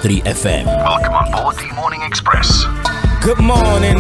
3 FM. Welcome on board the Morning Express. Good morning.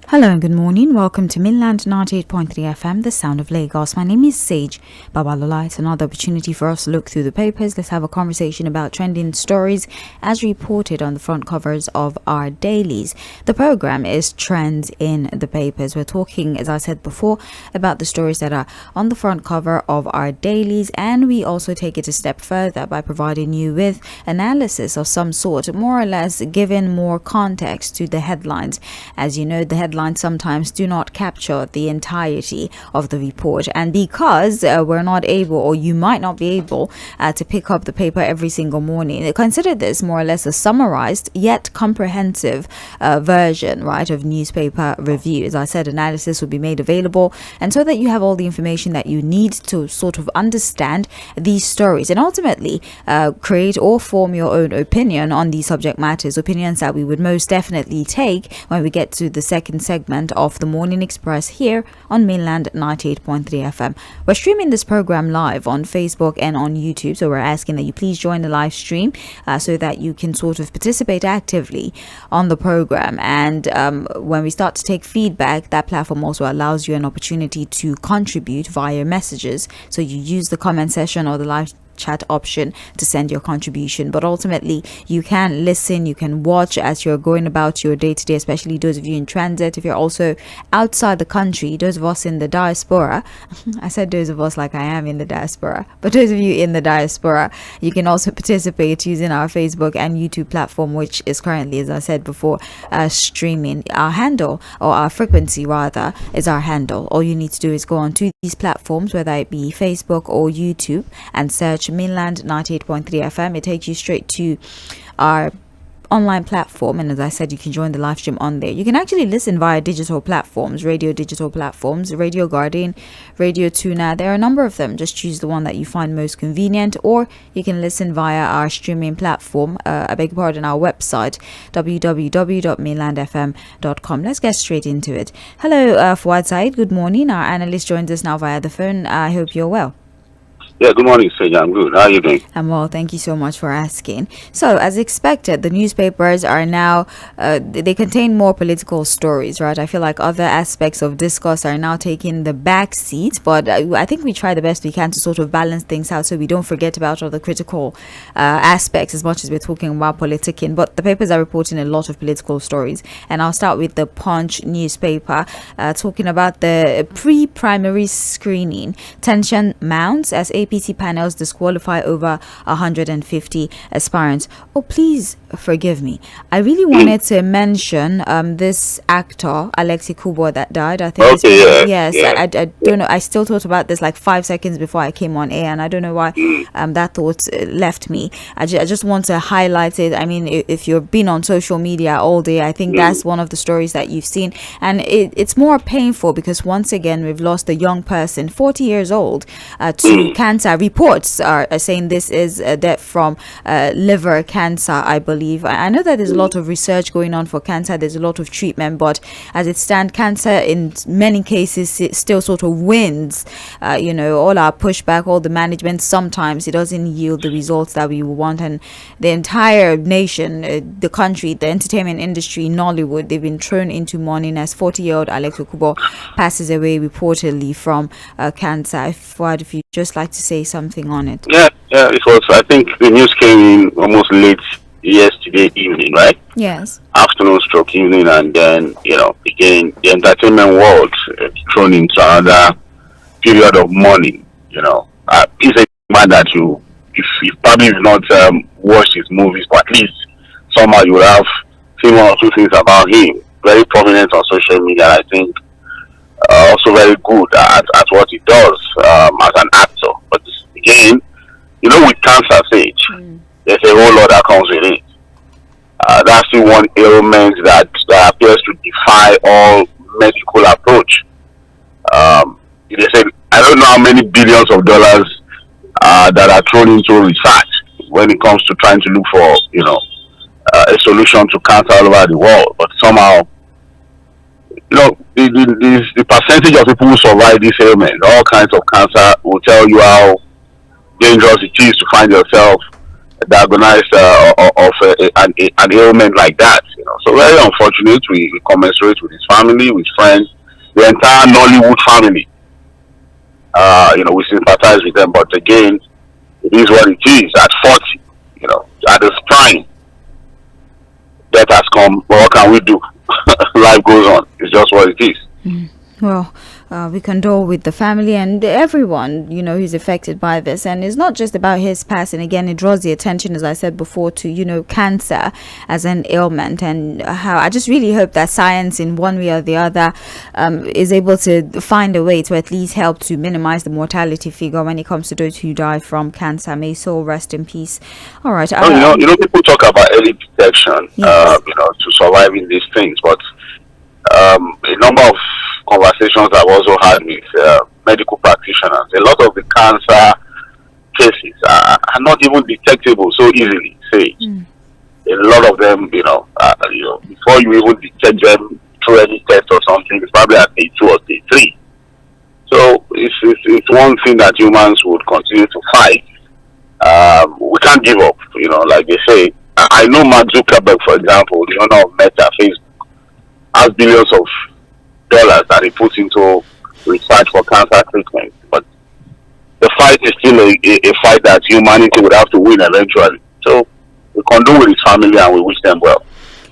Hello and good morning. Welcome to Mainland 98.3 FM, the sound of Lagos. My name is Sage Babalola. It's another opportunity for us to look through the papers. Let's have a conversation about trending stories as reported on the front covers of our dailies. The program is Trends in the Papers. We're talking, as I said before, about the stories that are on the front cover of our dailies, and we also take it a step further by providing you with analysis of some sort, more or less giving more context to the headlines. As you know, the headlines sometimes do not capture the entirety of the report, and because we're not able, or you might not be able to pick up the paper every single morning, consider this more or less a summarized yet comprehensive version, right, of newspaper review. As I said, analysis will be made available, and so that you have all the information that you need to sort of understand these stories and ultimately create or form your own opinion on these subject matters, opinions that we would most definitely take when we get to the second segment of the Morning Express here on Mainland 98.3 FM. We're streaming this program live on Facebook and on YouTube, so we're asking that you please join the live stream so that you can sort of participate actively on the program. And when we start to take feedback, that platform also allows you an opportunity to contribute via messages. So you use the comment section or the live chat option to send your contribution, but ultimately you can listen, you can watch as you're going about your day-to-day, especially those of you in transit. If you're also outside the country, those of us in the diaspora, I said those of us like I am in the diaspora, but those of you in the diaspora, you can also participate using our Facebook and YouTube platform, which is currently, as I said before, streaming. Our handle, or our frequency rather, is our handle. All you need to do is go on to these platforms, whether it be Facebook or YouTube, and search Mainland 98.3 FM. It takes you straight to our online platform, and as I said, you can join the live stream on there. You can actually listen via digital platforms, digital platforms, Radio Garden, Radio Tuna. There are a number of them. Just choose the one that you find most convenient, or you can listen via our streaming platform, I beg your pardon, our website, www.mainlandfm.com. Let's get straight into it. Hello, Fᴜᴜ. Good morning. Our analyst joins us now via the phone. I hope you're well. Yeah, good morning, Sage. I'm good. How are you doing? I'm well, thank you so much for asking. So, as expected, the newspapers are now, they contain more political stories, right? I feel like other aspects of discourse are now taking the back seat, but I think we try the best we can to sort of balance things out so we don't forget about all the critical aspects as much as we're talking about politicking. But the papers are reporting a lot of political stories, and I'll start with the Punch newspaper, talking about the pre-primary screening. Tension mounts as APC panels disqualify over 150 aspirants. Oh, please forgive me. I really wanted to mention this actor, Alexei Kubo, that died. I think. Okay, yes. I don't know. I still thought about this like 5 seconds before I came on air, and I don't know why that thought left me. I just want to highlight it. I mean, if you've been on social media all day, I think that's one of the stories that you've seen, and it's more painful because once again we've lost a young person, 40 years old, to cancer. Reports are saying this is a death from liver cancer, I believe. I know that there's a lot of research going on for cancer, there's a lot of treatment, but as it stands, cancer in many cases it still sort of wins. All our pushback, all the management, sometimes it doesn't yield the results that we want, and the entire nation, the country, the entertainment industry, Nollywood, they've been thrown into mourning as 40-year-old Alex Okubo passes away reportedly from cancer. If you just like to say something on it. Yeah, it was, I think the news came in almost late yesterday evening, right? Yes. Afternoon stroke evening, and then, again, the entertainment world thrown into another period of mourning. He's a man that you probably have not watched his movies, but at least somehow you will have seen one or two things about him. Very prominent on social media, I think. Also very good at what he does as an actor. But again, with cancer stage, there's a whole lot that comes with it. That's the one ailment that appears to defy all medical approach. They said, I don't know how many billions of dollars that are thrown into research when it comes to trying to look for, a solution to cancer all over the world. But somehow, the percentage of people who survive this ailment, all kinds of cancer, will tell you how dangerous it is to find yourself diagnosed of an ailment like that. So very unfortunate. We commiserate with his family, with friends, the entire Nollywood family. We sympathize with them, but again, it is what it is. At 40, at this prime, death has come. But what can we do? Life goes on. It's just what it is. Well, we condole with the family and everyone, who's affected by this. And it's not just about his passing. Again, it draws the attention, as I said before, to, cancer as an ailment, and how I just really hope that science, in one way or the other, is able to find a way to at least help to minimize the mortality figure when it comes to those who die from cancer. May soul rest in peace. All right. People talk about early detection, yes, to surviving these things, but a number of conversations I've also had with medical practitioners, a lot of the cancer cases are not even detectable so easily. A lot of them, before you even detect them through any test or something, it's probably at day 2 or day 3. So it's one thing that humans would continue to fight. We can't give up, like they say. I know Mark Zuckerberg, for example, the owner of Meta, Facebook, has billions of dollars that he puts into research for cancer treatment, but the fight is still a fight that humanity would have to win eventually. So we condole with his family and we wish them well.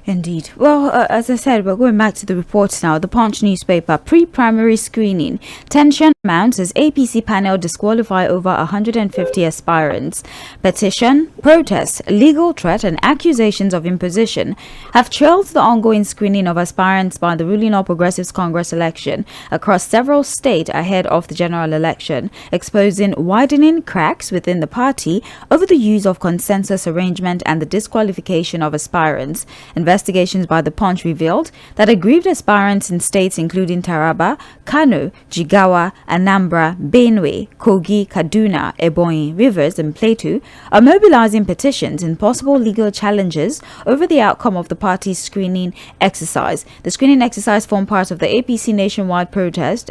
Indeed. Well, as I said, we're going back to the reports now. The Punch newspaper, pre-primary screening. Tension mounts as APC panel disqualify over 150 aspirants. Petition, protests, legal threat and accusations of imposition have trailed the ongoing screening of aspirants by the ruling All Progressives Congress election across several states ahead of the general election, exposing widening cracks within the party over the use of consensus arrangement and the disqualification of aspirants. Investigations by the Punch revealed that aggrieved aspirants in states including Taraba, Kano, Jigawa, Anambra, Benue, Kogi, Kaduna, Ebonyi, Rivers and Plateau are mobilizing petitions and possible legal challenges over the outcome of the party's screening exercise. The screening exercise formed part of the APC nationwide process,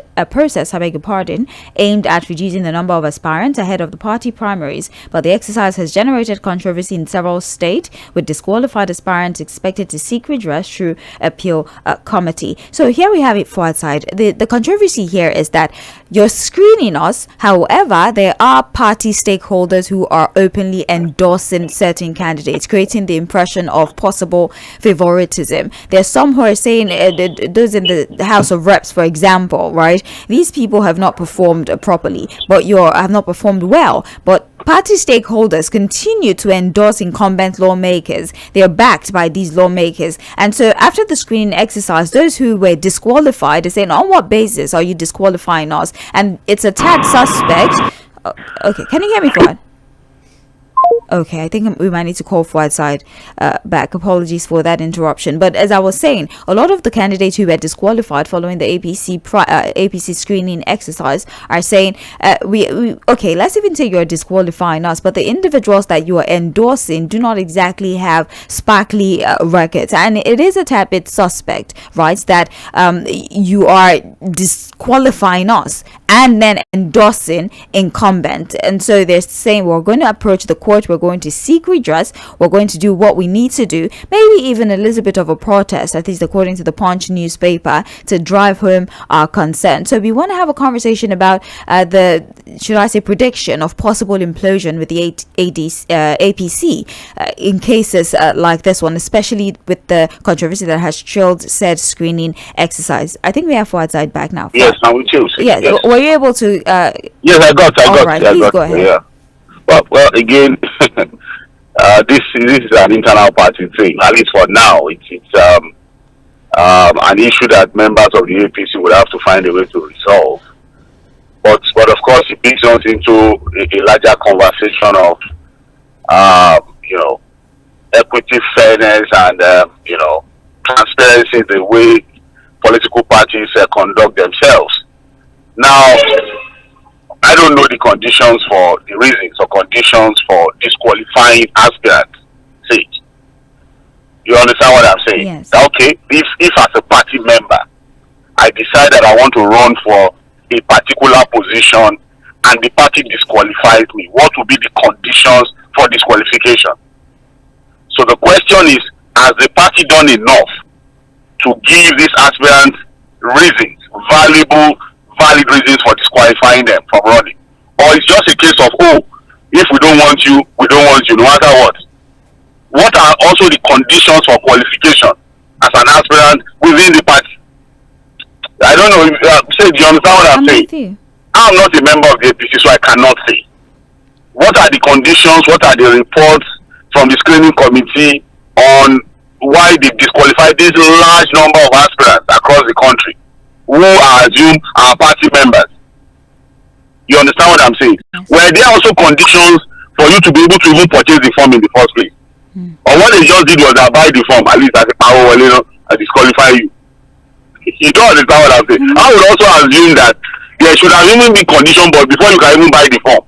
aimed at reducing the number of aspirants ahead of the party primaries, but the exercise has generated controversy in several states, with disqualified aspirants expected to seek redress through appeal committee. So here we have it for outside. The controversy here is that you're screening us. However, there are party stakeholders who are openly endorsing certain candidates, creating the impression of possible favoritism. There's some who are saying, those in the House of Reps, for example, right? These people have not performed properly, but have not performed well. But party stakeholders continue to endorse incumbent lawmakers. They are backed by these lawmakers. And so after the screening exercise, those who were disqualified are saying, on what basis are you disqualifying us? And it's a tad suspect. Okay, can you hear me, Fuad? Okay, I think we might need to call Fuad side back. Apologies for that interruption. But as I was saying, a lot of the candidates who were disqualified following the APC screening exercise are saying, okay, let's even say you're disqualifying us, but the individuals that you are endorsing do not exactly have sparkly records. And it is a tad bit suspect, right, that you are disqualifying us and then endorsing incumbent. And so they're saying, we're going to approach the court, we're going to seek redress, we're going to do what we need to do, maybe even a little bit of a protest, at least according to the Punch newspaper, to drive home our concern. So we want to have a conversation about prediction of possible implosion with the APC in cases like this one, especially with the controversy that has trailed said screening exercise. I think we have Fuad side back now. Yes, now we choose. Yes. Were you able to? Yes, I got. All right, please go ahead. Yeah. Well, again, this is an internal party thing. At least for now, it's an issue that members of the APC would have to find a way to resolve. But of course, it brings us into a larger conversation of equity, fairness, and transparency in the way political parties conduct themselves. Now, I don't know the conditions for the reasons or conditions for disqualifying aspirants. Say, you understand what I'm saying? Yes. Okay, if as a party member, I decide that I want to run for a particular position and the party disqualifies me, what will be the conditions for disqualification? So the question is, has the party done enough to give these aspirants reasons, valid reasons for disqualifying them from running? Or it's just a case of, oh, if we don't want you, we don't want you, no matter what. What are also the conditions for qualification as an aspirant within the party? I don't know if do you understand what I'm saying? I'm not a member of the APC, so I cannot say. What are the conditions, what are the reports from the screening committee on why they disqualified this large number of aspirants across the country who are assumed are party members? You understand what I'm saying? Yes. Were there also conditions for you to be able to even purchase the form in the first place? Or what they just did was that buy the form, at least as a power, and disqualify you? You don't understand what I'm saying? I would also assume that there should have even been condition, but before you can even buy the form.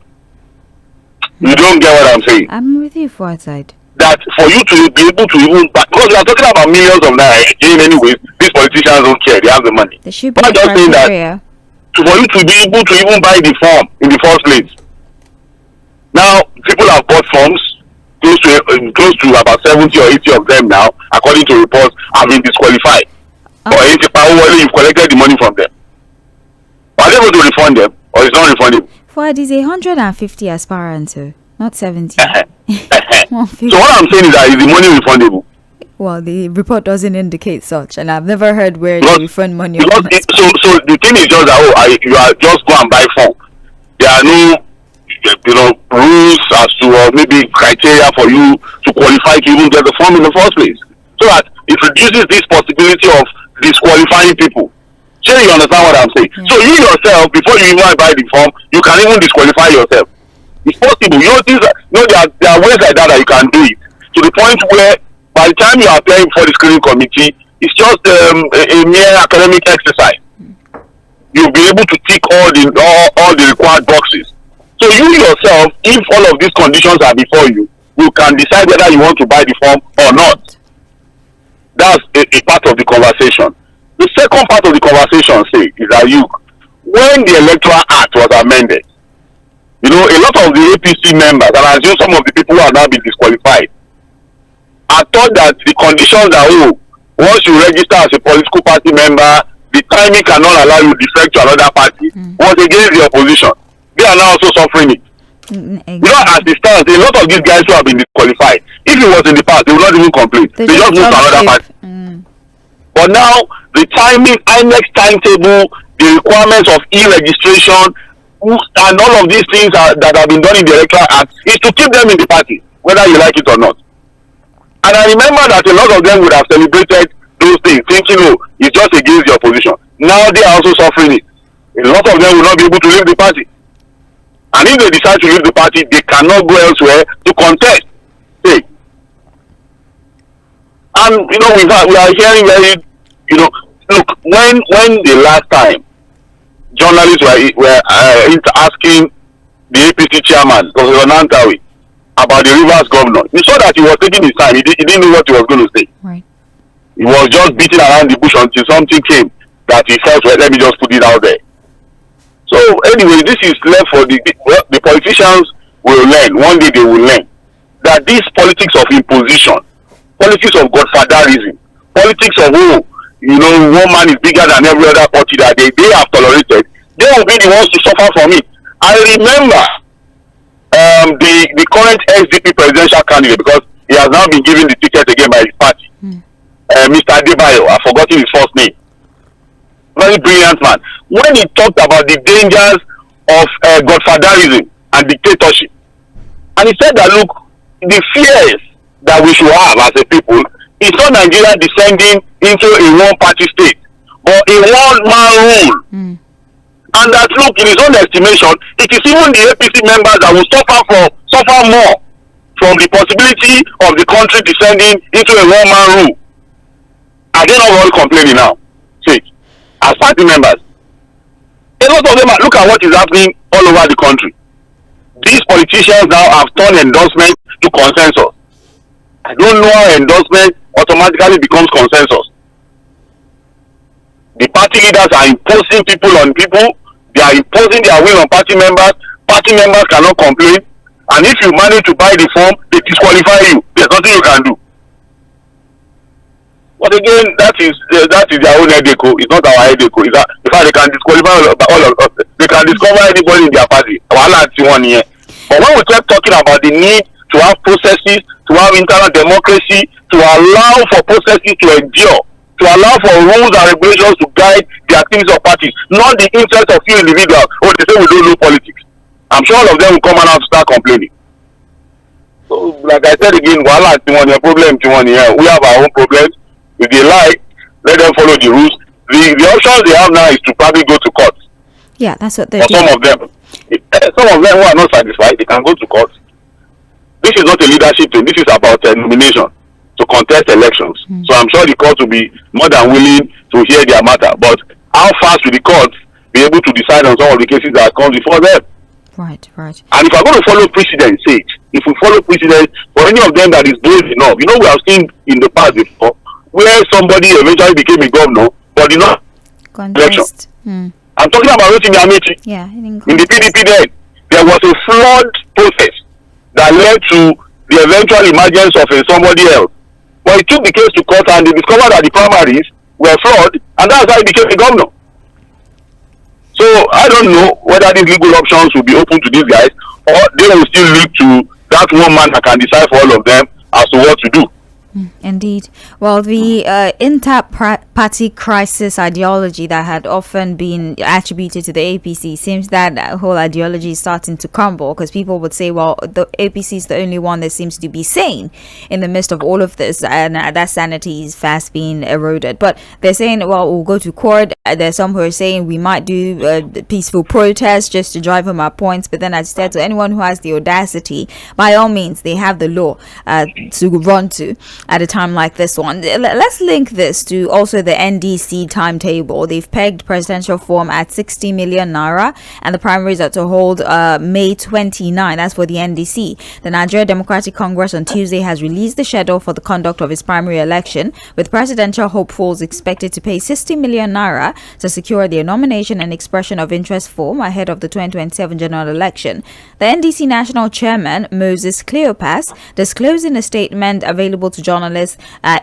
You don't get what I'm saying? I'm with you for side. That for you to be able to even buy, because we are talking about millions of naira again anyways, these politicians don't care, they have the money. There should be I'm just saying that for you to be able to even buy the form in the first place. Now, people have bought forms, close to about 70 or 80 of them now, according to reports, have been disqualified. Or you've collected the money from them. Are they able to refund them, or it's not refundable? For it is 150 aspirants, not 70. So what I'm saying is that is the money refundable? Well, the report doesn't indicate such, and I've never heard where they refund money. So the thing is just that you are just go and buy form. There are no rules as to maybe criteria for you to qualify to even get the form in the first place. So that it reduces this possibility of disqualifying people. Sure, you understand what I'm saying? So you yourself, before you even buy the form, you can even disqualify yourself. It's possible. There are ways like that you can do it. To the point where by the time you are applying for the screening committee, it's just a mere academic exercise. You'll be able to tick all the required boxes. So you yourself, if all of these conditions are before you, you can decide whether you want to buy the form or not. That's a part of the conversation. The second part of the conversation is that when the Electoral Act was amended, a lot of the APC members, and I assume some of the people who have now been disqualified, I thought that the conditions that once you register as a political party member, the timing cannot allow you to defect to another party, was against the opposition. They are now also suffering it. Exactly. As it stands, a lot of these guys who have been disqualified, if it was in the past, they would not even complain. They just move to another party. But now, the timing, INEC timetable, the requirements of e-registration, and all of these things that have been done in the Electoral Act is to keep them in the party, whether you like it or not. And I remember that a lot of them would have celebrated those things, thinking, it's just against the opposition. Now they are also suffering it. A lot of them will not be able to leave the party. And if they decide to leave the party, they cannot go elsewhere to contest. And we are hearing look, when the last time journalists were asking the APC chairman, Professor Nantawey, about the Rivers governor, you saw that he was taking his time. He didn't know what he was going to say. Right. He was just beating around the bush until something came that he felt, well, let me just put it out there. So anyway, this is left for the politicians will learn. One day they will learn that this politics of imposition, politics of godfatherism, politics of one man is bigger than every other party that they have tolerated, they will be the ones to suffer from it. I remember the current SDP presidential candidate, because he has now been given the ticket again by his party, Mr. Adebayo, I've forgotten his first name. Very brilliant man. When he talked about the dangers of godfatherism and dictatorship, and he said that, look, the fears that we should have as a people is not Nigeria descending into a one-party state, but a one-man rule. And that, look, in his own estimation, it is even the APC members that will suffer more from the possibility of the country descending into a one-man rule. Are they not all complaining now? See, as party members, A lot of them look at what is happening all over the country. These politicians now have turned endorsement to consensus. I don't know how endorsement automatically becomes consensus. The party leaders are imposing people on people. They are imposing their will on party members. Party members cannot complain. And if you manage to buy the form, they disqualify you. There's nothing you can do. But again, that is their own headache. It's not our headache. In fact, they can disqualify all of us. They can discover anybody in their party. But when we keep talking about the need to have processes, to have internal democracy, to allow for processes to endure, to allow for rules and regulations to guide the activities of parties, not the interest of few individuals. Oh, they say we don't know politics. I'm sure all of them will come out to start complaining. So, like I said again, problem. We have our own problems. If they lie, let them follow the rules. The options they have now is to probably go to court. Yeah, that's what they're doing. Some of them who are not satisfied, they can go to court. This is not a leadership thing. This is about a nomination to contest elections. So I'm sure the court will be more than willing to hear their matter. But how fast will the court be able to decide on some of the cases that come before them? Right. And if we're going to follow precedent, if we follow precedent for any of them that is bold enough, we have seen in the past before where somebody eventually became a governor, but did not contest. I'm talking about Rotimi Amechi. Yeah, in the PDP then, there was a flawed process that led to the eventual emergence of somebody else. But he took the case to court and they discovered that the primaries were flawed, and that's how he became a governor. So I don't know whether these legal options will be open to these guys, or they will still look to that one man that can decide for all of them as to what to do. Indeed. Well, the inter-party crisis ideology that had often been attributed to the APC, seems that whole ideology is starting to crumble, because people would say, well, the APC is the only one that seems to be sane in the midst of all of this, and that sanity is fast being eroded. But they're saying, well, we'll go to court. There's some who are saying we might do peaceful protests just to drive home our points. But then I said to anyone who has the audacity, by all means, they have the law to run to at a time like this one. Let's link this to also the NDC timetable. They've pegged presidential form at 60 million naira, and the primaries are to hold May 29. That's for the NDC. The Nigeria Democratic Congress on Tuesday has released the schedule for the conduct of its primary election, with presidential hopefuls expected to pay 60 million naira to secure their nomination and expression of interest form ahead of the 2027 general election. The NDC national chairman, Moses Cleopas, disclosed in a statement available to journalists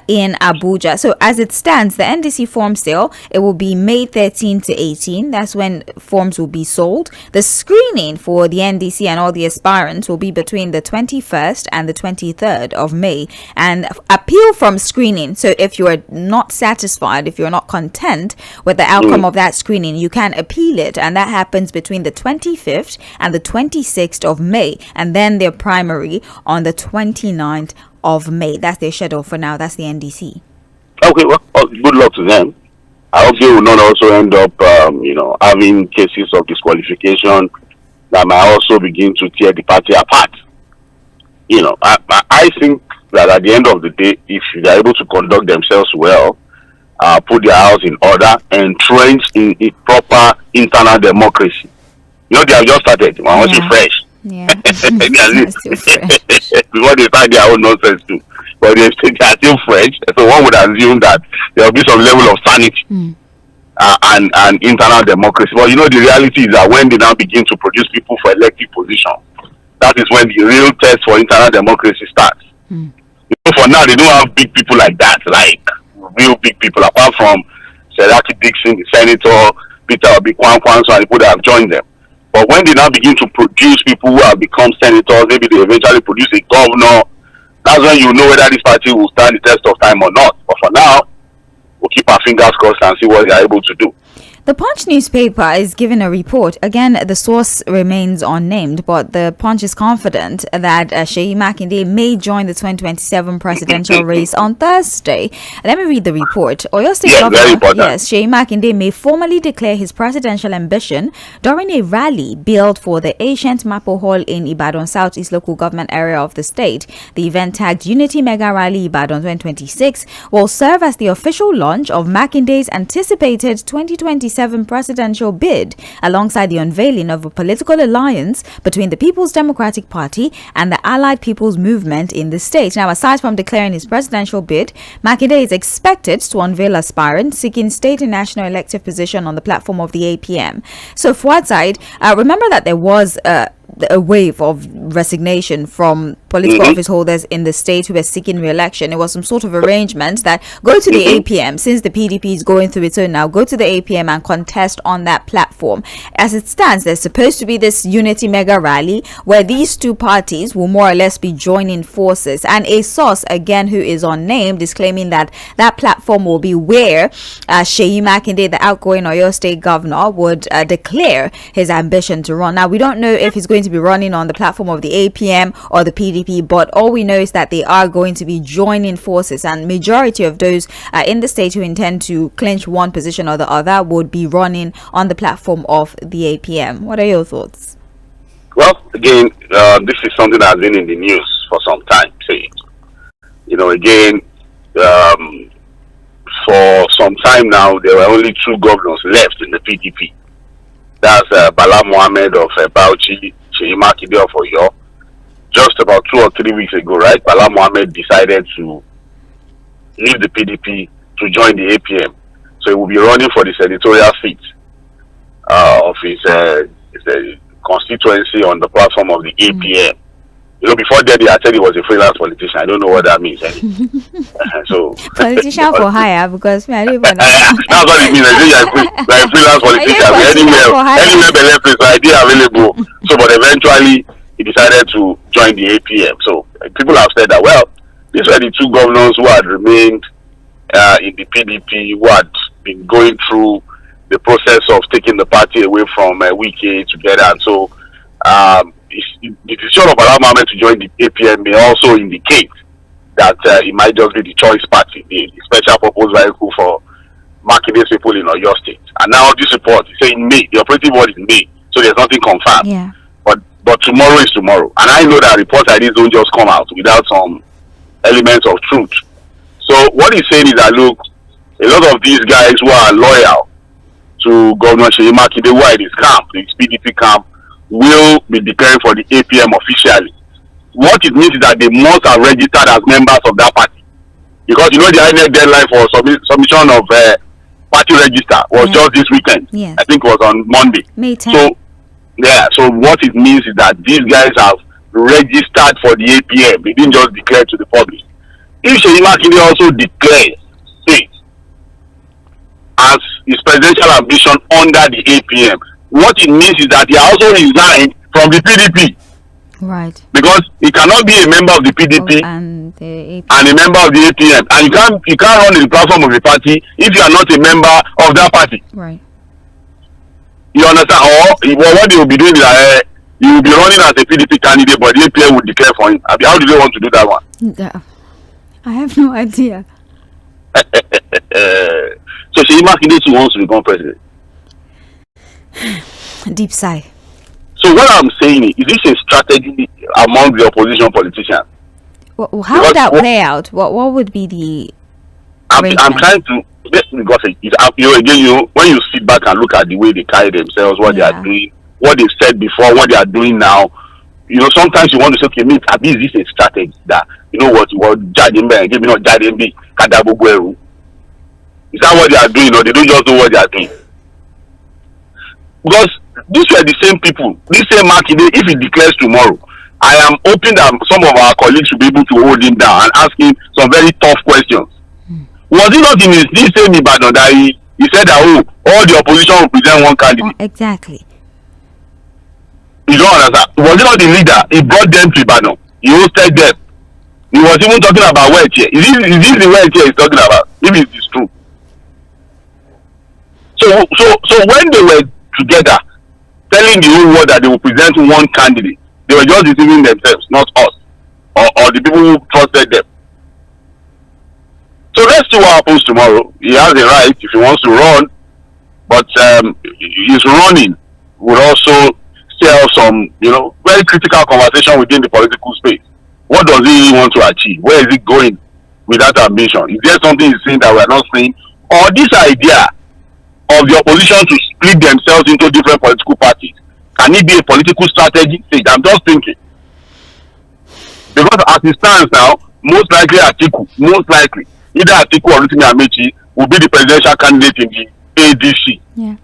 in Abuja. So as it stands, the NDC form sale, it will be May 13 to 18. That's when forms will be sold. The screening for the NDC and all the aspirants will be between the 21st and the 23rd of May. And appeal from screening. So if you are not satisfied, if you're not content with the outcome of that screening, you can appeal it. And that happens between the 25th and the 26th of May. And then their primary on the 29th of May. That's their schedule for now. That's the NDC. Okay, well, good luck to them. I hope they will not also end up, having cases of disqualification that might also begin to tear the party apart. I think that at the end of the day, if they are able to conduct themselves well, put their house in order, entrench in a proper internal democracy. They have just started. I want to fresh. Yeah. Before they start their own nonsense too. But they are still fresh. So one would assume that there will be some level of sanity and internal democracy. But the reality is that when they now begin to produce people for elective positions, that is when the real test for internal democracy starts. For now, they don't have big people like that, like real big people, apart from Seraki Dixon, the senator, Peter Obi-Kwankwaso, and people that have joined them. But when they now begin to produce people who have become senators, maybe they eventually produce a governor, that's when you know whether this party will stand the test of time or not. But for now, we'll keep our fingers crossed and see what they are able to do. The Punch newspaper is giving a report. Again, the source remains unnamed, but the Punch is confident that Seyi Makinde may join the 2027 presidential race on Thursday. Let me read the report. Oyo State Governor, Seyi Makinde may formally declare his presidential ambition during a rally billed for the ancient Mapo Hall in Ibadan Southeast local government area of the state. The event, tagged Unity Mega Rally Ibadan 2026, will serve as the official launch of Makinde's anticipated 2027 2027 presidential bid, alongside the unveiling of a political alliance between the People's Democratic Party and the Allied People's Movement in the state. Now, aside from declaring his presidential bid, Makinde is expected to unveil aspirants seeking state and national elective position on the platform of the APM. So, Fuad, remember that there was a wave of resignation from political office holders in the state who were seeking re-election. It was some sort of arrangement that go to the APM, since the PDP is going through its own now, go to the APM and contest on that platform. As it stands, there's supposed to be this unity mega rally where these two parties will more or less be joining forces, and a source, again, who is unnamed, is claiming that that platform will be where Seyi Makinde, the outgoing Oyo State governor, would declare his ambition to run. Now, we don't know if he's going to be running on the platform of the APM or the PDP, but all we know is that they are going to be joining forces, and majority of those in the state who intend to clinch one position or the other would be running on the platform of the APM. What are your thoughts? Well, again, this is something that has been in the news for some time. Again, for some time now, there were only two governors left in the PDP. That's Bala Mohammed of Bauchi, Seyi Makinde of Oyo. Just about 2 or 3 weeks ago, right, Bala Mohammed decided to leave the PDP to join the APM. So he will be running for the senatorial seat of his constituency on the platform of the APM. Before that, I said he was a freelance politician. I don't know what that means. So politician for hire, because I don't even know. That's what it means. I think you're a freelance politician. Anywhere the left is idea available. So, but eventually, he decided to join the APM. So people have said that, well, these were the two governors who had remained in the PDP, who had been going through the process of taking the party away from Wike together. And so the decision of Bala Mohammed to join the APM may also indicate that it might just be the choice party, the special purpose vehicle for Makinde's people in Oyo State. And now this report is saying May, the operative word is May, so there's nothing confirmed. Yeah. But tomorrow is tomorrow. And I know that reports like this don't just come out without some elements of truth. So what he's saying is that, look, a lot of these guys who are loyal to Governor Seyi Makinde, who are in his camp, the PDP camp, will be declaring for the APM officially. What it means is that they must have registered as members of that party. Because the INEC deadline for submission of party register was just this weekend. Yes. I think it was on Monday. May 10th. So what it means is that these guys have registered for the APM. They didn't just declare to the public. If Seyi Makinde also declares state as his presidential ambition under the APM, what it means is that he also resigned from the PDP. Right. Because he cannot be a member of the PDP and a member of the APM. And you can't run in the platform of the party if you are not a member of that party. Right. You understand? Or what they will be doing is that he will be running as a PDP candidate, but the APM will declare for him. How do they want to do that one? I have no idea. So Seyi Makinde wants to become president. Deep sigh. So what I'm saying is this a strategy among the opposition politicians? Well, how would that play out? What would be the? I'm trying to, because when you sit back and look at the way they carry themselves, what they are doing, what they said before, what they are doing now, sometimes you want to say, okay, maybe is this a strategy that what Jadimbe, give me not Jadimbe, Kadabugweru. Is that what they are doing, or they don't just know what they are doing? Because these were the same people, this same Makinde, if he declares tomorrow, I am hoping that some of our colleagues will be able to hold him down and ask him some very tough questions. Was it not in this same Ibadan that he said that all the opposition will present one candidate? Exactly. You don't understand? Was it not the leader? He brought them to Ibadan. He hosted them. He was even talking about wealth here. Is this the wealth here he's talking about? If it is true. So when they were together, telling the whole world that they will present one candidate, they were just deceiving themselves, not us, or the people who trusted them. So let's see what happens tomorrow. He has the right if he wants to run, but his running would also stir some, very critical conversation within the political space. What does he want to achieve? Where is he going with that ambition? Is there something he's saying that we are not seeing? Or this idea of the opposition to split themselves into different political parties? Can it be a political strategy? I'm just thinking. Because as it stands now, most likely either Atiku or Rotimi Amaechi will be the presidential candidate in the ADC. Yeah.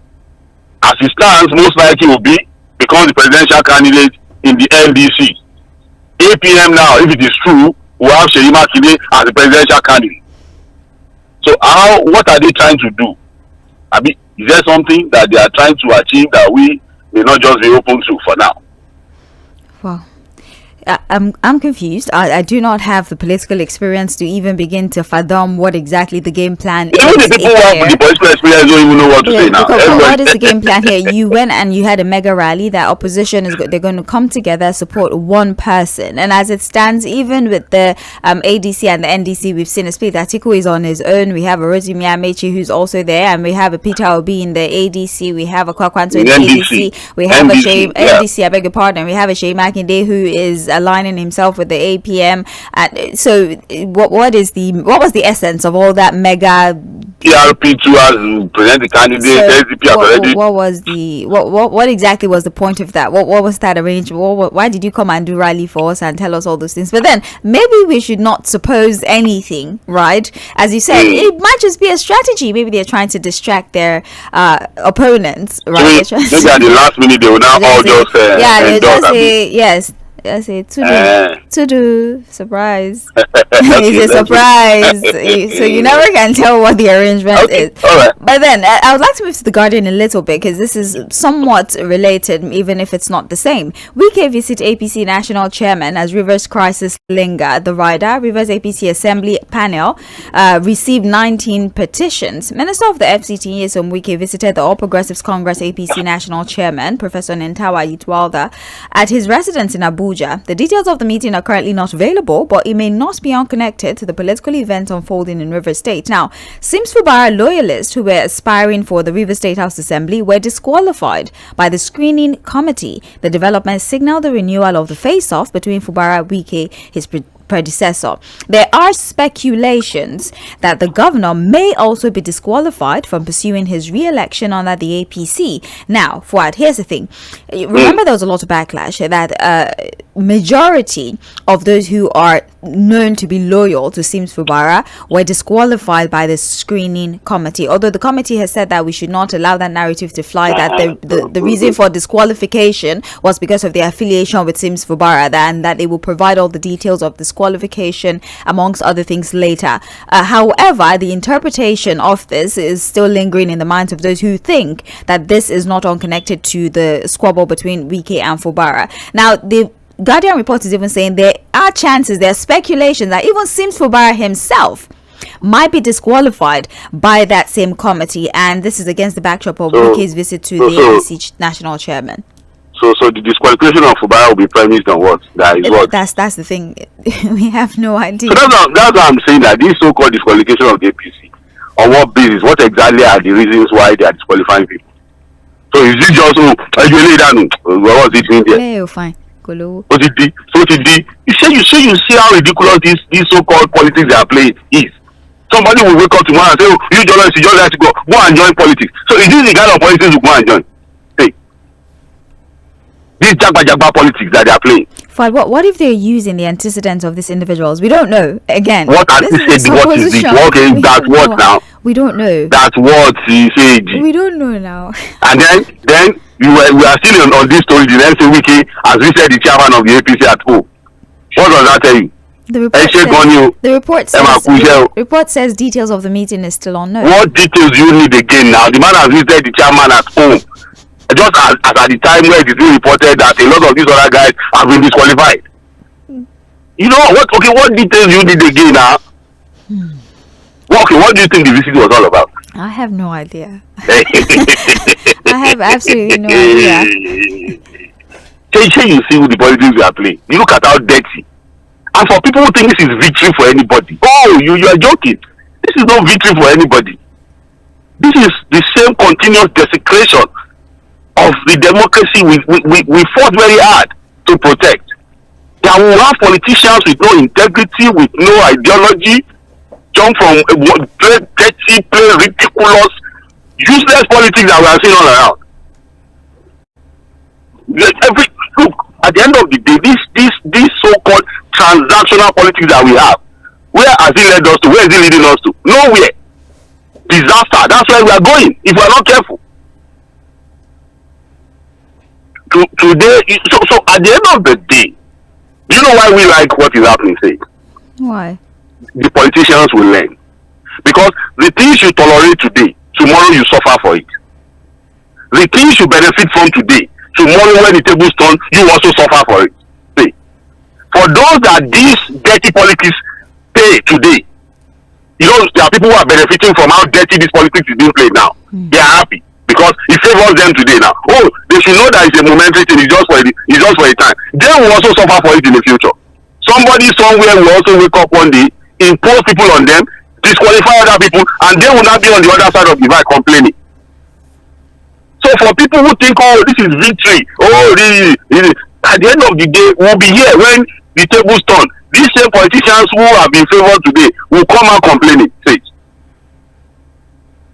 As it stands, most likely will become the presidential candidate in the NDC. APM now, if it is true, will have Seyi Makinde as the presidential candidate. So what are they trying to do? I mean, is there something that they are trying to achieve that we may not just be open to for now? Well, I'm confused. I do not have the political experience to even begin to fathom what exactly the game plan is. Even the people who have the political experience don't even know what to say now. What is the game plan here? You went and you had a mega rally that opposition they're going to come together, support one person. And as it stands, even with the ADC and the NDC, we've seen a split. Atiku is on his own. We have a Rotimi Amaechi who's also there, and we have a Peter Obi in the ADC. We have a Kwakwanto in the ADC. We have NDC. I beg your pardon. We have a Seyi Makinde who is aligning himself with the APM. So what was the essence of all that mega PRP2 as present the candidate? What exactly was the point of that? What was that arrangement? Why did you come and do rally for us and tell us all those things? But then maybe we should not suppose anything, right? As you said, it might just be a strategy. Maybe they're trying to distract their opponents, right? Maybe at the last minute they will now all just they'll just say yes. I say to do surprise. It's a surprise. So you never can tell what the arrangement is. Right. But then I would like to move to the Guardian a little bit, because this is somewhat related, even if it's not the same. Wike visit APC national chairman as Rivers crisis linger. The rider, Rivers APC Assembly panel, received 19 petitions. Minister of the FCT Nyesom Wike visited the All Progressives Congress APC national chairman, Professor Nentawa Yitwalda, at his residence in Abuja. The details of the meeting are currently not available, but it may not be unconnected to the political event unfolding in Rivers State. Now, Sims Fubara loyalists who were aspiring for the Rivers State House Assembly were disqualified by the screening committee. The development signaled the renewal of the face-off between Fubara Wike, his predecessor. There are speculations that the governor may also be disqualified from pursuing his re-election under the APC. Now, Fuad, here's the thing. Remember, there was a lot of backlash that majority of those who are known to be loyal to Sims Fubara were disqualified by the screening committee. Although the committee has said that we should not allow that narrative to fly, that the reason for disqualification was because of their affiliation with Sims Fubara, and that they will provide all the details of disqualification amongst other things later. However, the interpretation of this is still lingering in the minds of those who think that this is not unconnected to the squabble between Wike and Fubara. Now, the Guardian report is even saying there are chances, there are speculation that even Sims Fubara himself might be disqualified by that same committee, and this is against the backdrop of Wike's visit to the APC national chairman. So the disqualification of Fubara will be premised on what? That's the thing. We have no idea. So that's why I'm saying that this so-called disqualification of the APC, on what basis? What exactly are the reasons why they are disqualifying people? So is it just what was it in there? Yeah, fine. You see how ridiculous this so-called politics they are playing is. Somebody will wake up tomorrow and say, you journalists, you just have to go and join politics. So is this the kind of politics you go and join? Hey, this jagba politics that they are playing. What if they're using the antecedents of these individuals? We don't know. Again, what antecedent? What is it? Okay, that's what now? We don't know. That's what he said. We don't know now. And then we are still on this story. The next week, as we said, the chairman of the APC at home. What does that tell you? The report says details of the meeting is still unknown. What details do you need again now? The man has visited the chairman at home. Just as at the time where it is reported that a lot of these other guys have been disqualified. You know what? Okay, what details you need again now? Okay, what do you think the visit was all about? I have no idea. I have absolutely no idea. You see who the politics we are playing. You look at how dirty. And for people who think this is victory for anybody, you are joking. This is not victory for anybody. This is the same continuous desecration of the democracy we fought very hard to protect. That we have politicians with no integrity, with no ideology, jump from dirty, play ridiculous useless politics that we are seeing all around. Look, at the end of the day, this so-called transactional politics that we have, where has it led us to? Where is it leading us to? Nowhere. Disaster. That's where we are going if we are not careful. Today, so at the end of the day, do you know why we like what is happening? Say, why? The politicians will learn, because the things you tolerate today, tomorrow you suffer for it. The things you benefit from today, tomorrow when the tables turn, you also suffer for it. See, for those that these dirty politics pay today, you know, there are people who are benefiting from how dirty this politics is being played now. They are happy because it favors them today now. Oh, they should know that it's a momentary thing. It's just for a time. They will also suffer for it in the future. Somebody somewhere will also wake up one day, impose people on them, disqualify other people, and they will not be on the other side of the divide complaining. So for people who think, oh, this is victory, oh, this, at the end of the day, we'll be here when the tables turn. These same politicians who have been favored today will come out complaining. Say,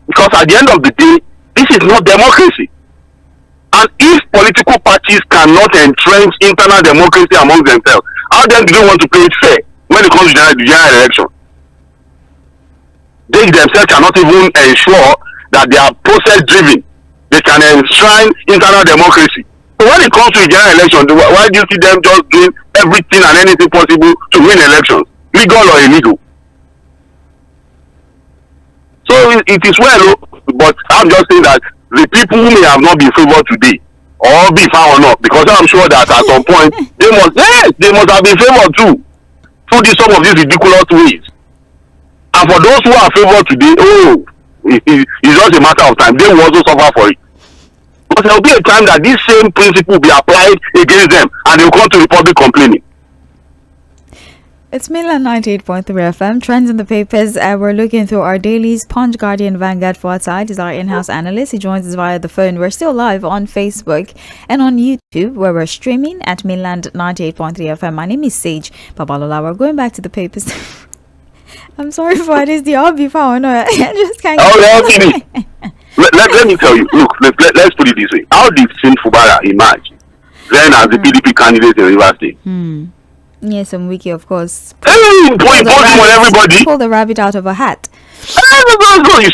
because at the end of the day, this is not democracy. And if political parties cannot entrench internal democracy among themselves, how then do they want to play it fair when it comes to the general election? They themselves cannot even ensure that they are process-driven. They can enshrine internal democracy. So when it comes to the general election, why do you see them just doing everything and anything possible to win elections, legal or illegal? So it is well, but I'm just saying that the people who may have not been favored today, or be found or not, because I'm sure that at some point they must have been favored too, through some of these ridiculous ways. And for those who are favored today, oh, it's just a matter of time. They will also suffer for it. But there will be a time that this same principle will be applied against them, and they will come to the public complaining. It's Mainland 98.3 FM. Trends in the papers. We're looking through our dailies. Punch, Guardian, Vanguard, Foresight is our in-house analyst. He joins us via the phone. We're still live on Facebook and on YouTube, where we're streaming at Mainland 98.3 FM. My name is Sage Babalola. We're going back to the papers. I'm sorry for it. Is the hobby found? I just can't. Let me tell you. Look, let's put it this way. How did Sin Fubara emerge then as the PDP candidate in Rivers State? Yes, some wiki, of course. Hey, point on everybody. Pull the rabbit out of a hat. You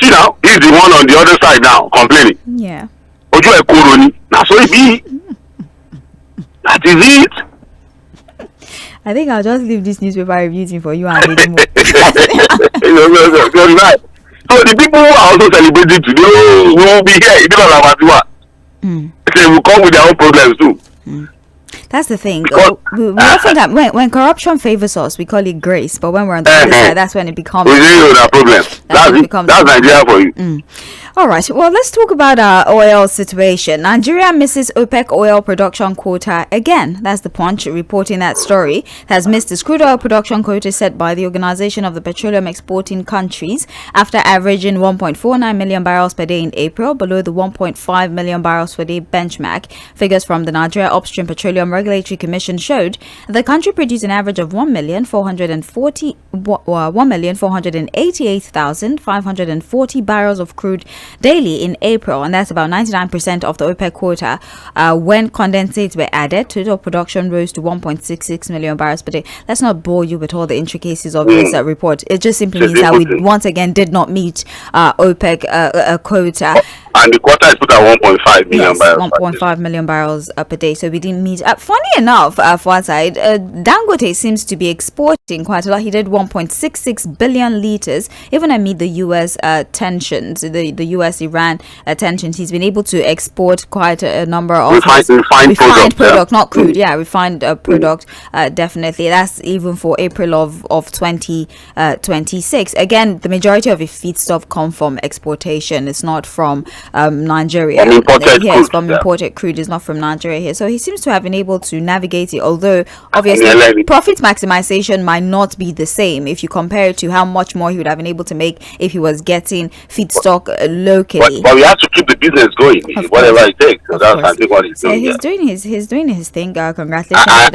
see now, he's the one on the other side now complaining. Yeah. That's what it be. That is it. I think I'll just leave this newspaper review for you and read more. So the people who are also celebrating today will be here. They will come with their own problems too. That's the thing. We often have, when corruption favors us, we call it grace. But when we're on the other side, that's when it becomes a problem. That's Nigeria for you. All right. Well, let's talk about our oil situation. Nigeria misses OPEC oil production quota again. That's the Punch reporting that story. Has missed its crude oil production quota set by the Organization of the Petroleum Exporting Countries after averaging 1.49 million barrels per day in April, below the 1.5 million barrels per day benchmark. Figures from the Nigeria Upstream Petroleum Regulatory Commission showed the country produced an average of 1,488,540 barrels of crude daily in April, and that's about 99% of the OPEC quota. When condensates were added, total production rose to 1.66 million barrels per day. Let's not bore you with all the intricacies of this report. It just simply means that we once again did not meet OPEC quota. And the quota is put at 1.5 million barrels. 1.5 million barrels per day. So we didn't meet. Funny enough, for our side, Dangote seems to be exporting quite a lot. He did 1.66 billion liters, even amid the U.S. Tensions, the U.S.-Iran tensions. He's been able to export quite a number of refined product, not crude. Yeah, refined product. Definitely. That's even for April of 2026. Again, the majority of his feedstuff come from exportation. It's not from Nigeria. Imported crude is not from Nigeria here. So he seems to have been able to navigate it, although obviously profit maximization might not be the same if you compare it to how much more he would have been able to make if he was getting feedstock locally. But we have to keep the business going, whatever it takes. So that's I think what he's doing. He's doing his thing. Congratulations. I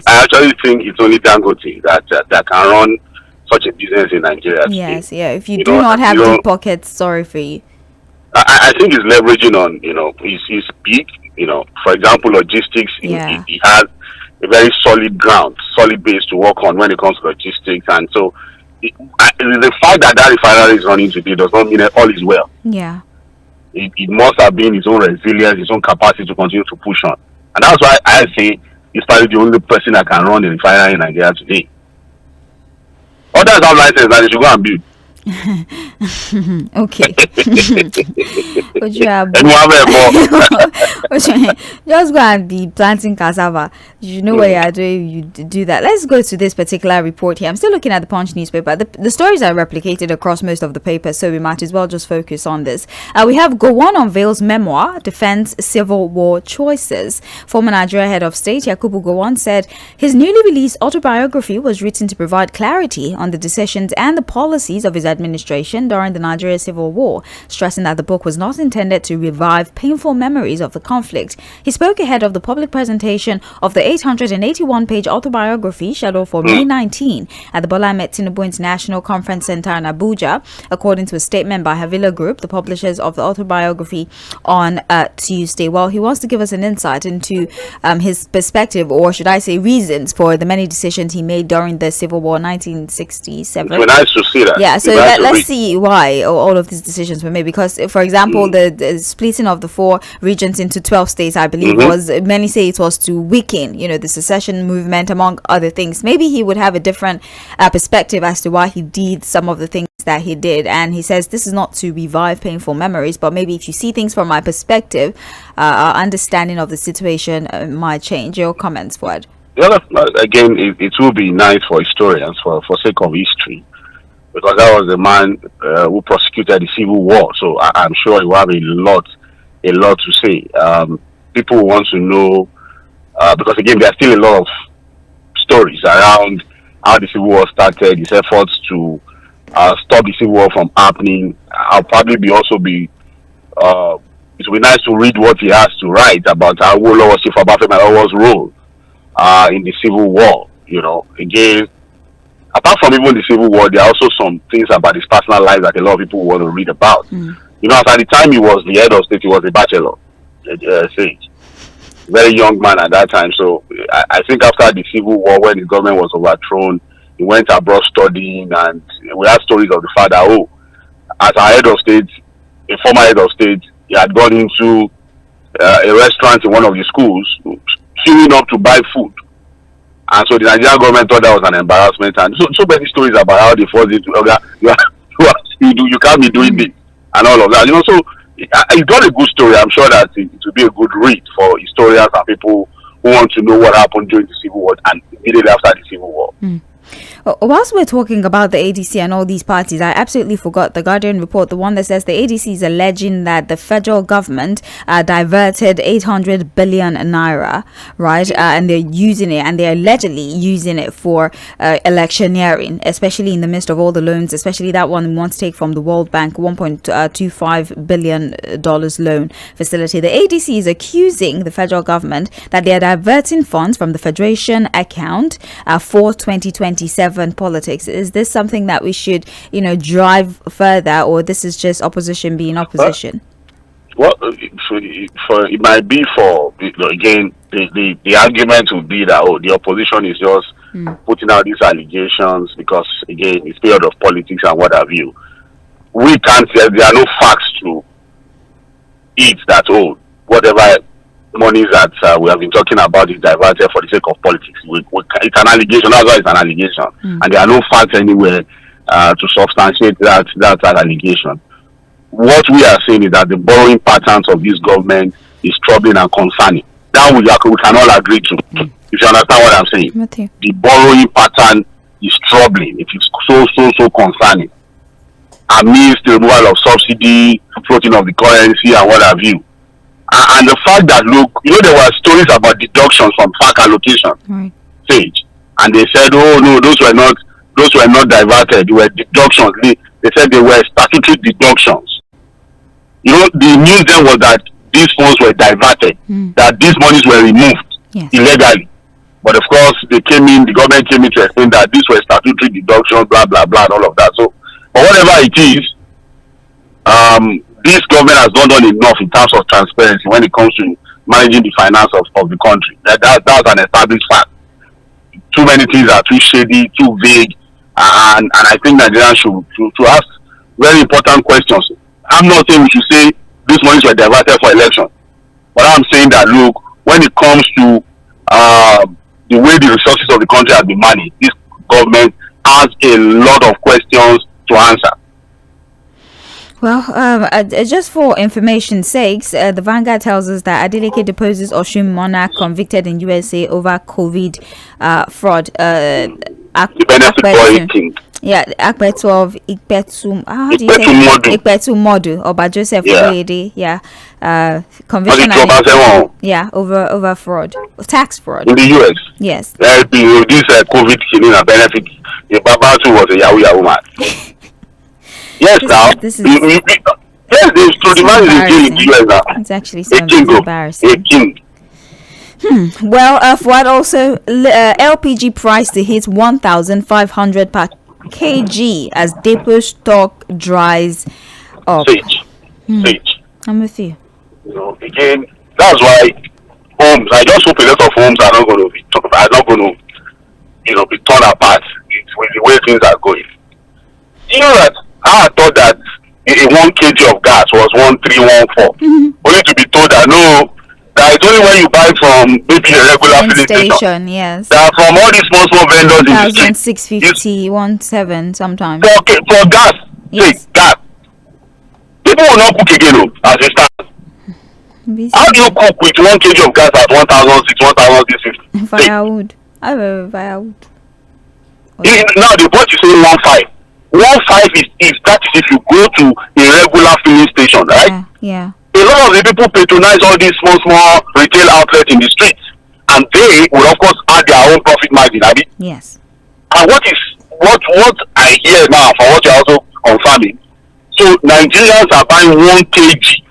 actually think it's only Dangote that can run such a business in Nigeria. Yes, yeah. If you do not have deep pockets, sorry for you. I think he's leveraging on, he's big, for example, logistics. Yeah. He has a very solid ground, solid base to work on when it comes to logistics. And so the fact that refinery is running today does not mean that all is well. Yeah. It must have been his own resilience, his own capacity to continue to push on. And that's why I say he's probably the only person that can run the refinery in Nigeria today. Others have license that they should go and build. Okay. But you are just go and be planting cassava. You know what you are doing, you do that. Let's go to this particular report here. I'm still looking at the Punch newspaper. The stories are replicated across most of the papers, so we might as well just focus on this. We have Gowon unveils memoir, defends Civil War choices. Former Nigeria head of state Yakubu Gowon said his newly released autobiography was written to provide clarity on the decisions and the policies of his administration during the Nigeria Civil War, stressing that the book was not intended to revive painful memories of the conflict. He spoke ahead of the public presentation of the 881-page autobiography scheduled for May 19 at the Bola Ahmed Tinubu International Conference Center in Abuja, according to a statement by Havila Group, the publishers of the autobiography, on Tuesday. Well, he wants to give us an insight into his perspective, or should I say reasons, for the many decisions he made during the Civil War 1967. It's nice to see that. Yeah, so let's see why all of these decisions were made. Because, for example, the splitting of the 4 regions into 12 states, I believe, was, many say it was to weaken, the secession movement, among other things. Maybe he would have a different perspective as to why he did some of the things that he did. And he says this is not to revive painful memories, but maybe if you see things from my perspective, our understanding of the situation might change. Your comments, Fuad? Yeah, again, it will be nice for historians, for sake of history, because that was the man who prosecuted the Civil War. So I'm sure he will have a lot to say. People want to know, because again, there are still a lot of stories around how the Civil War started, his efforts to stop the Civil War from happening. It will be nice to read what he has to write about how Awólọ́wọ̀ role in the Civil War. Again, apart from even the Civil War, there are also some things about his personal life that a lot of people want to read about. At the time he was the head of state, he was a bachelor, very young man at that time. So I think after the Civil War, when the government was overthrown, he went abroad studying, and we have stories of the fact that, as a head of state, a former head of state, he had gone into a restaurant in one of the schools, queuing up to buy food. And so the Nigerian government thought that was an embarrassment, and so many stories about how they forced it to, you can't be doing this, and all of that. So it's got a good story. I'm sure that it will be a good read for historians and people who want to know what happened during the Civil War and immediately after the Civil War. Whilst we're talking about the ADC and all these parties, I absolutely forgot the Guardian report, the one that says the ADC is alleging that the federal government diverted 800 billion naira, right? And they're using it, and they're allegedly using it for electioneering, especially in the midst of all the loans, especially that one we want to take from the World Bank, $1.25 billion loan facility. The ADC is accusing the federal government that they are diverting funds from the Federation account for 2027 politics. Is this something that we should, drive further, or this is just opposition being opposition? Well, it might be for, again, the argument would be that, the opposition is just putting out these allegations because, again, it's period of politics and what have you. We can't say, there are no facts to it that, whatever money that we have been talking about is diverted for the sake of politics. It's an allegation. That's why it's an allegation, and there are no facts anywhere to substantiate that allegation. What we are saying is that the borrowing patterns of this government is troubling and concerning. That we can all agree to. If you understand what I'm saying, the borrowing pattern is troubling. It is so concerning. Amidst the removal of subsidy, floating of the currency, and what have you. And the fact that, there were stories about deductions from FAC allocation stage, and they said, no, those were not diverted. They were deductions. They said they were statutory deductions. The news then was that these funds were diverted, that these monies were removed illegally. But of course, the government came in to explain that these were statutory deductions, blah blah blah, and all of that. So, but whatever it is, this government has not done enough in terms of transparency when it comes to managing the finance of the country. That's an established fact. Too many things are too shady, too vague, and I think Nigerians should ask very important questions. I'm not saying we should say these monies were diverted for election, but I'm saying that, look, when it comes to the way the resources of the country have been managed, this government has a lot of questions to answer. Well, just for information's sakes, the Vanguard tells us that Adeleke deposes Osun monarch convicted in USA over COVID fraud. The benefit boy king. Yeah, �12 �12 Modu or Joseph Oyede, conviction over fraud, tax fraud in the US. Yes. This COVID killing a benefit. The Babatu was a Yahoo man. Yes, this is yes, the man is in the US now. It's actually so embarrassing. A king. Well, Fuad also LPG price to hit 1,500 per kg as depot stock dries up. Sage. I'm with you. Again, that's why homes. I just hope a lot of homes are not going to be be torn apart with the way things are going. You know that I thought that a 1 kg of gas was 1,314, only to be told that no. That it's only when you buy from maybe a regular filling station. Yes. That from all these small vendors in the street. 1,650, 1,700 sometimes. For gas. Yes. Gas. People will not cook again as a start. How do you cook with 1 kg of gas at 1,600, 1,650? Firewood. I have firewood. Now the boat is saying 1,500. 1,500 is that is if you go to a regular filling station, right? Yeah. A lot of the people patronize all these small retail outlets in the streets, and they will of course add their own profit margin. Yes. And what I hear now for what you're also confirming, so Nigerians are buying 1 kg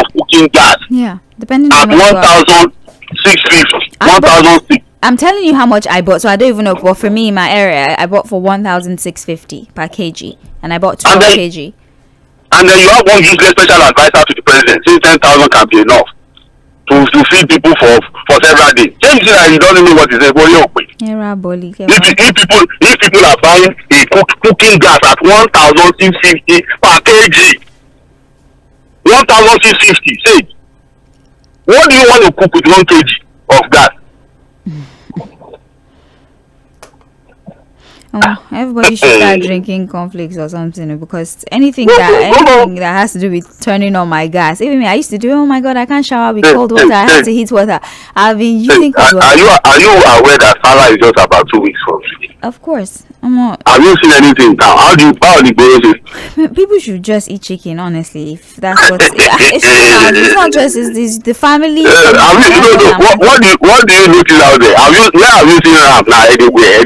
of cooking gas. Yeah, depending at on 1,650, 1,600. I'm telling you how much I bought, so I don't even know. But for me in my area, I bought for 1,650 per kg, and I bought 12 kg. And then you have one useless special advisor to the president saying 10,000 can be enough to feed people for several days. James said that he doesn't know what he said. If people are buying a cooking gas at 1,650 per kg, 1,650, say, what do you want to cook with 1 kg of gas? Everybody should start drinking cornflakes or something, because anything that has to do with turning on my gas. Even me, I used to do. Oh my God, I can't shower with cold water. I have to heat water. I've been using cold water. Are you aware that Salah is just about 2 weeks from today? Of course. Have you seen anything now? How do you people should just eat chicken, honestly. If that's what it's not just it's the family. What do you notice out there? Have you seen ram now anywhere?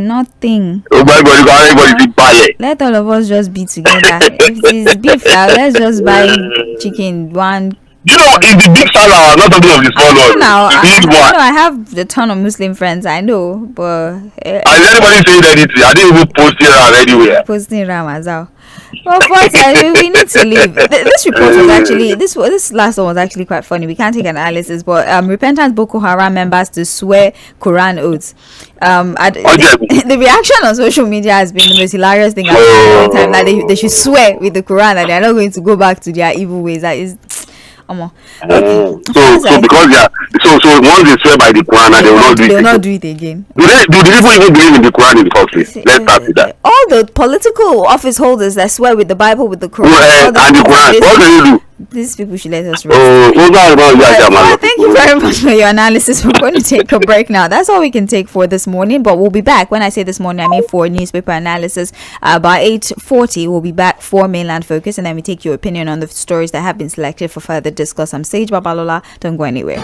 Nothing. Oh my God, everybody did buy it. Let all of us just be together. If it's beef, let's just buy chicken one. You know, in the big salad, not talking of the small one. I have a ton of Muslim friends, I know, but has anybody saying anything? I didn't even post it around anywhere. Posting ram as well. Well, but we need to leave. This report was actually this last one was actually quite funny. We can't take an analysis, but repentant Boko Haram members to swear Quran oaths. The reaction on social media has been the most hilarious thing I've seen in a long time. That they should swear with the Quran that they are not going to go back to their evil ways. That is. Okay. So because so once they swear by the Quran, they will not do it again. Do the people even believe in the Quran in the first place? Let's start with that. All the political office holders that swear with the Bible, with the Quran, and the Quran, what do you do? These people should let us rest. Thank you very much for your analysis. We're going to take a break now. That's all we can take for this morning, but we'll be back. When I say this morning, I mean for newspaper analysis. By 8:40, we'll be back for Mainland Focus, and then we take your opinion on the stories that have been selected for further discuss. I'm Sage Babalola. Don't go anywhere.